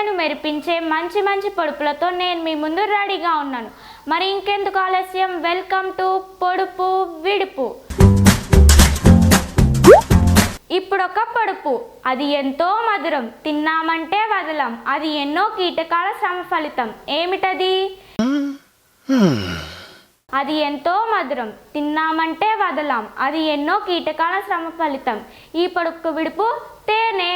కన్నులను మెరిపించే మంచి మంచి పొడుపులతో నేను మీ ముందు రెడీగా ఉన్నాను. మరి ఇంకెందుకు ఆలస్యం, వెల్కమ్ టు పొడుపు విడుపు. ఇప్పుడొక పొడుపు, అది ఎంతో మధురం, తిన్నామంటే వదలం, అది ఎన్నో కీటకాల శ్రమ ఫలితం. ఏమిటది? అది ఎంతో మధురం, తిన్నామంటే వదలం, అది ఎన్నో కీటకాల శ్రమ ఫలితం. ఈ పొడుపు విడుపు తేనె.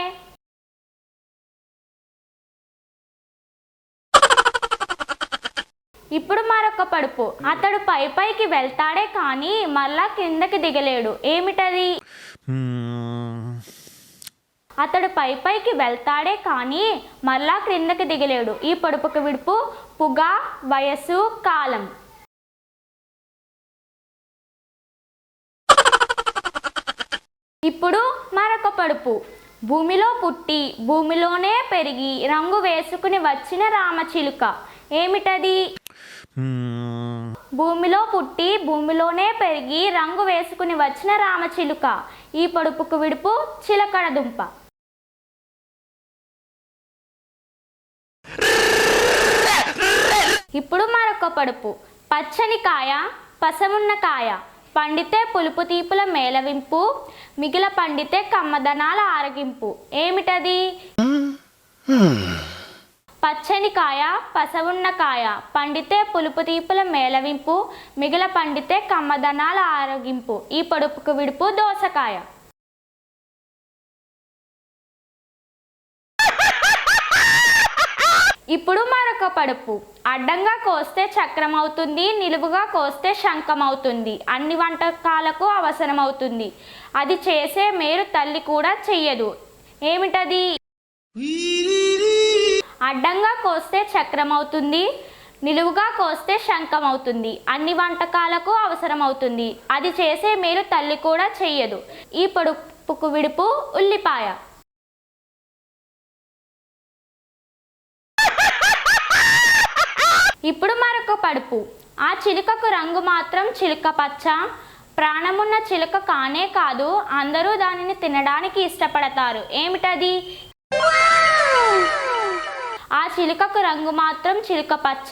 ఇప్పుడు మరొక పడుపు, అతడు పైకి వెళ్తాడే కానీ మళ్ళా కిందకి దిగలేడు. ఏమిటది? అతడు పైకి వెళ్తాడే కానీ మళ్ళా క్రిందకి దిగలేడు. ఈ పొడుపుకు విడుపు పుగ, వయస్సు, కాలం. ఇప్పుడు మరొక పడుపు, భూమిలో పుట్టి భూమిలోనే పెరిగి రంగు వేసుకుని వచ్చిన రామచిలుక. ఏమిటది? భూమిలో పుట్టి భూమిలోనే పెరిగి రంగు వేసుకుని వచ్చిన రామచిలుక. ఈ పొడుపుకు విడుపు చిలకడ దుంప. ఇప్పుడు మరొక పడుపు, పచ్చని కాయ, పసమున్న కాయ, పండితే పులుపు తీపుల మేళవింపు, మిగిల పండితే కమ్మదనాల ఆరగింపు. ఏమిటది? పచ్చని కాయ, పసవున్న కాయ, పండితే పులుపు తీపుల మేళవింపు, మిగిల పండితే కమ్మదనాల ఆరగింపు. ఈ పొడుపుకు విడుపు దోసకాయ. ఇప్పుడు మరొక పడుపు, అడ్డంగా కోస్తే చక్రం అవుతుంది, నిలువుగా కోస్తే శంఖం అవుతుంది, అన్ని వంటకాలకు అవసరమవుతుంది, అది చేసే మేలు తల్లి కూడా చెయ్యదు. ఏమిటది? అడ్డంగా కోస్తే చక్రం అవుతుంది, నిలువుగా కోస్తే శంఖం అవుతుంది, అన్ని వంటకాలకు అవసరమవుతుంది, అది చేసే మేలు తల్లి కూడా చెయ్యదు. ఈ పొడుపుకు విడుపు ఉల్లిపాయ. ఇప్పుడు మరొక పడుపు, ఆ చిలుకకు రంగు మాత్రం చిలుక పచ్చ, ప్రాణమున్న చిలుక కానే కాదు, అందరూ దానిని తినడానికి ఇష్టపడతారు. ఏమిటది? ఆ చిలుకకు రంగు మాత్రం చిలుక పచ్చ,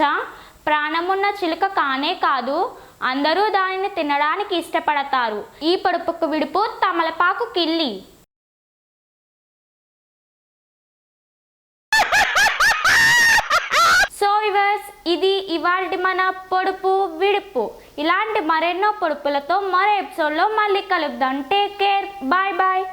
ప్రాణమున్న చిలుక కానే కాదు, అందరూ దానిని తినడానికి ఇష్టపడతారు. ఈ పొడుపుకు విడుపు తమలపాకు కిల్లి. సో వివర్స్, ఇది ఇవాల్టి మన పొడుపు విడుపు. ఇలాంటి మరెన్నో పొడుపులతో మరో ఎపిసోడ్లో మళ్ళీ కలుద్దాం. Take care, bye bye.